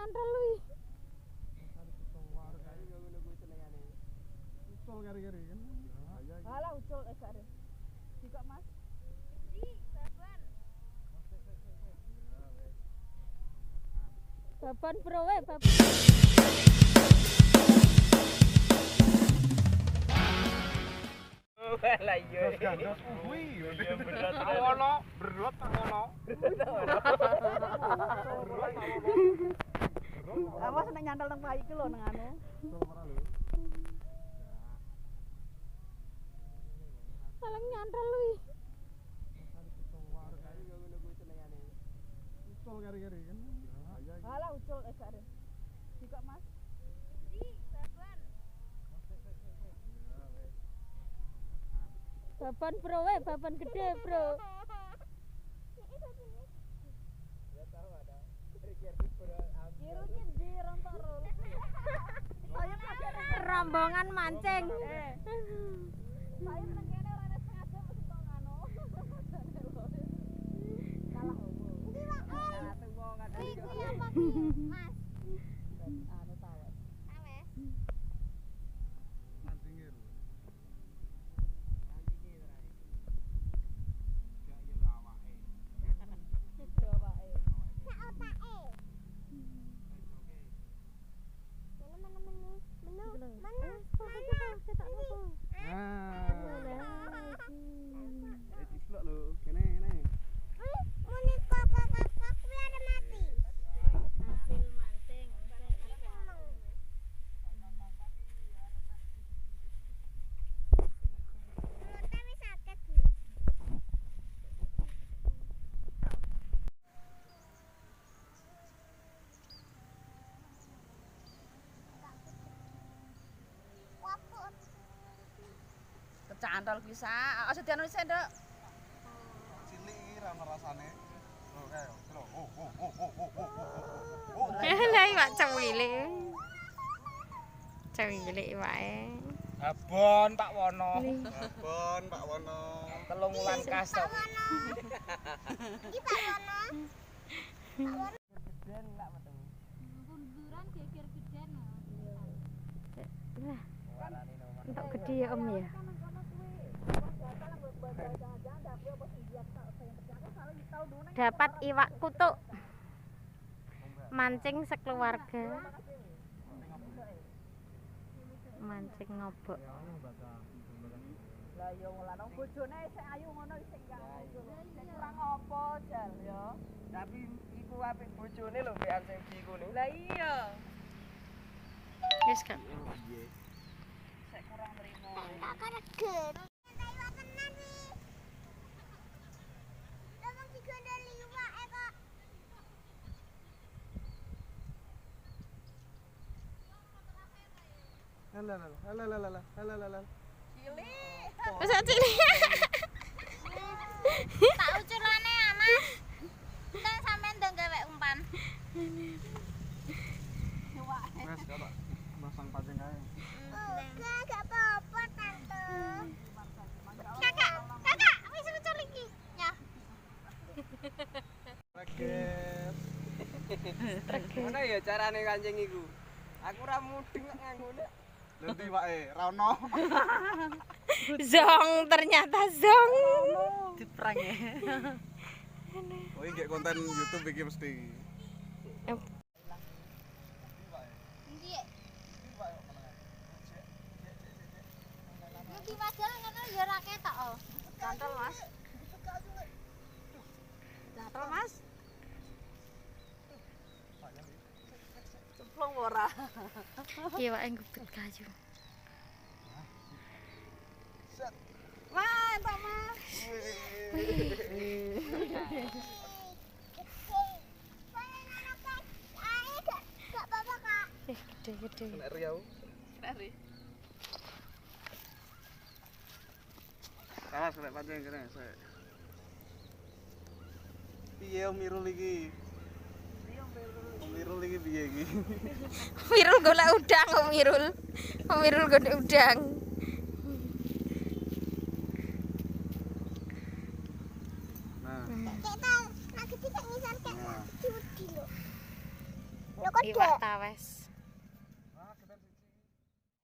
nyantol lu. Ucul kari-kari kan. Alah ucul gak ada. Juga Mas. Di baban. Baban bro we baban. Lah iya. Gandos kuwi. Berat. Ono, berat ono. Awas nek nyantol nang payi iki lho nang anu. Saling nyantol lu. Ucul kari-kari kan. Alah ucul gak ada. Juga Mas. Di baban. Baban bro we baban gede bro. Kirungnya di rontok rol. Saya pakai rombongan mancing. Saya menang kene ora ada setengah jam mesti kok ngono. Kalah opo. Iki apa ki? Mas. Anu tawes. Tawes. Mancingir. Dislok lho, kene. Hasil mancing. Kecantol bisa, aja dianu sik, Nduk. Cilik iki ra ono rasane. Lho kae. Lho. Lah iwak cewili. Cewili wae. Abon Pak Wono. Babon Pak Wono. 3 wulan kas to. Iki Pak Wono. Geden lak metu. Bunduran geger geden. Lah, Warani nomor. entuk gede ya Om ya. Dapat iwak kutuk. Mancing sekeluarga. Mancing ngobok. Lah ya mulane bojone sik ayu ngono sik gak ayu. Kurang apa jal ya. Tapi iku apik bojone lho mbekan sing iki kuwi. Lah iya. Wis kan. Sik kurang trimo. Tak karegen. Iwak tenan iki. Tolong digondoli iwake kok. Alah. Cilik. Wis cilik. Tak uculane ya, Mas. Entar sampean ndang gawe umpan. Wes, Kak. Masang pancing kae. Enggak, gak apa-apa, Tante. Kakak, wis ucul iki. Ya. Raket. Ngono ya carane kancing iku. Aku ora mudeng nek nganggone. Nanti wae ra ono. Zong ternyata zong. Diprang ya. Oh, iki konten YouTube iki mesti. Endi? Iki padahal ngono ya ra ketok. Cantol, Mas. Cantol, Mas. Cemplung ora. Iwak yang gebet kayu. Mantap, Mas. Gak apa-apa, Kak. Gede-gede. Nek riau. Dari. Awas nek pancing kene sik. Piye Om Mirul iki? Om Mirul iki piye iki? Wirul golek udang Om Wirul. Om Wirul golek udang. Nah, Kita nak kecil ngisar kayak judi lo. Lo kan iwak tawes.